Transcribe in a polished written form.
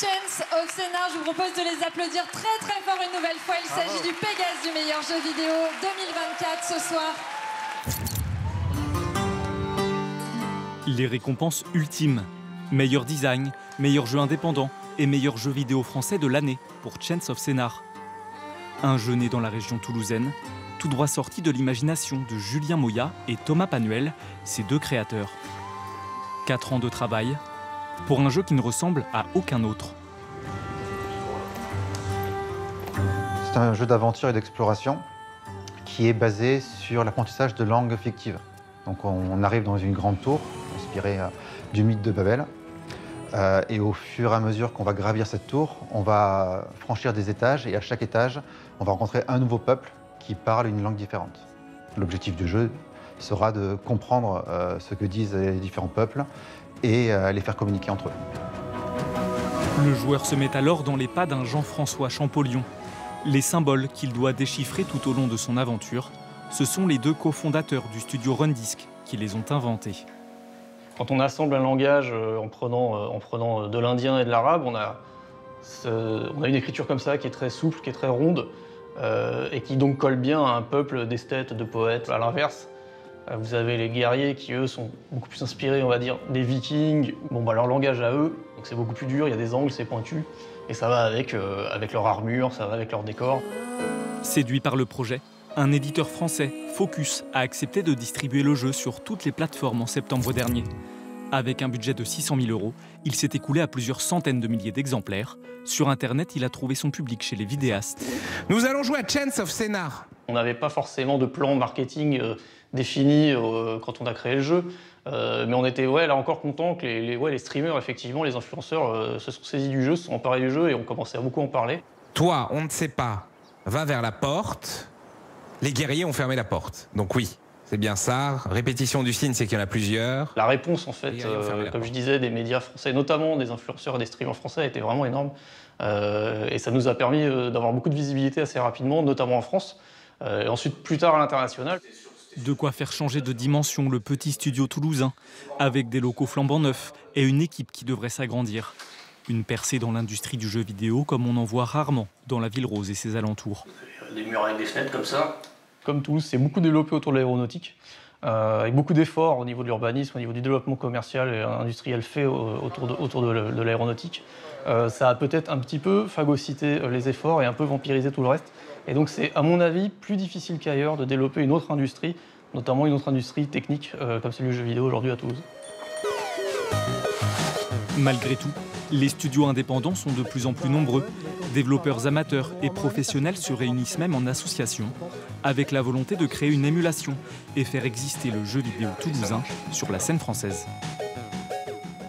Chance of Scénar. Je vous propose de les applaudir très très fort une nouvelle fois. Il s'agit du Pégase du meilleur jeu vidéo 2024 ce soir. Les récompenses ultimes. Meilleur design, meilleur jeu indépendant et meilleur jeu vidéo français de l'année pour Chance of Scénar. Un jeu né dans la région toulousaine, tout droit sorti de l'imagination de Julien Moya et Thomas Panuel, ses deux créateurs. 4 ans de travail pour un jeu qui ne ressemble à aucun autre. C'est un jeu d'aventure et d'exploration qui est basé sur l'apprentissage de langues fictives. Donc on arrive dans une grande tour inspirée du mythe de Babel. Et au fur et à mesure qu'on va gravir cette tour, on va franchir des étages et à chaque étage, on va rencontrer un nouveau peuple qui parle une langue différente. L'objectif du jeu sera de comprendre ce que disent les différents peuples et les faire communiquer entre eux. Le joueur se met alors dans les pas d'un Jean-François Champollion. Les symboles qu'il doit déchiffrer tout au long de son aventure, ce sont les deux cofondateurs du studio Rundisk qui les ont inventés. Quand on assemble un langage en prenant de l'indien et de l'arabe, on a une écriture comme ça qui est très souple, qui est très ronde et qui donc colle bien à un peuple d'esthètes, de poètes. À l'inverse, vous avez les guerriers qui, eux, sont beaucoup plus inspirés, on va dire, des vikings. Bon, bah, leur langage à eux, c'est beaucoup plus dur, il y a des angles, c'est pointu. Et ça va avec leur armure, ça va avec leur décor. Séduit par le projet, un éditeur français, Focus, a accepté de distribuer le jeu sur toutes les plateformes en septembre dernier. Avec un budget de 600 000 €, il s'est écoulé à plusieurs centaines de milliers d'exemplaires. Sur Internet, il a trouvé son public chez les vidéastes. Nous allons jouer à Chance of Scénar. On n'avait pas forcément de plan marketing défini quand on a créé le jeu. Mais on était là encore content que les streamers, effectivement, les influenceurs se sont saisis du jeu, se sont emparés du jeu et ont commencé à beaucoup en parler. Toi, on ne sait pas, va vers la porte. Les guerriers ont fermé la porte. Donc oui, c'est bien ça. Répétition du signe, c'est qu'il y en a plusieurs. La réponse, en fait, comme je disais, des médias français, notamment des influenceurs et des streamers français, a été vraiment énorme. Et ça nous a permis d'avoir beaucoup de visibilité assez rapidement, notamment en France. Et ensuite, plus tard, à l'international. De quoi faire changer de dimension le petit studio toulousain, avec des locaux flambant neufs et une équipe qui devrait s'agrandir. Une percée dans l'industrie du jeu vidéo comme on en voit rarement dans la Ville Rose et ses alentours. Des murs avec des fenêtres comme ça. Comme Toulouse, c'est beaucoup développé autour de l'aéronautique, avec beaucoup d'efforts au niveau de l'urbanisme, au niveau du développement commercial et industriel fait autour de l'aéronautique. Ça a peut-être un petit peu phagocyté les efforts et un peu vampirisé tout le reste. Et donc c'est, à mon avis, plus difficile qu'ailleurs de développer une autre industrie, notamment une autre industrie technique, comme celle du jeu vidéo aujourd'hui à Toulouse. Malgré tout, les studios indépendants sont de plus en plus nombreux. Développeurs amateurs et professionnels se réunissent même en association, avec la volonté de créer une émulation et faire exister le jeu vidéo toulousain sur la scène française.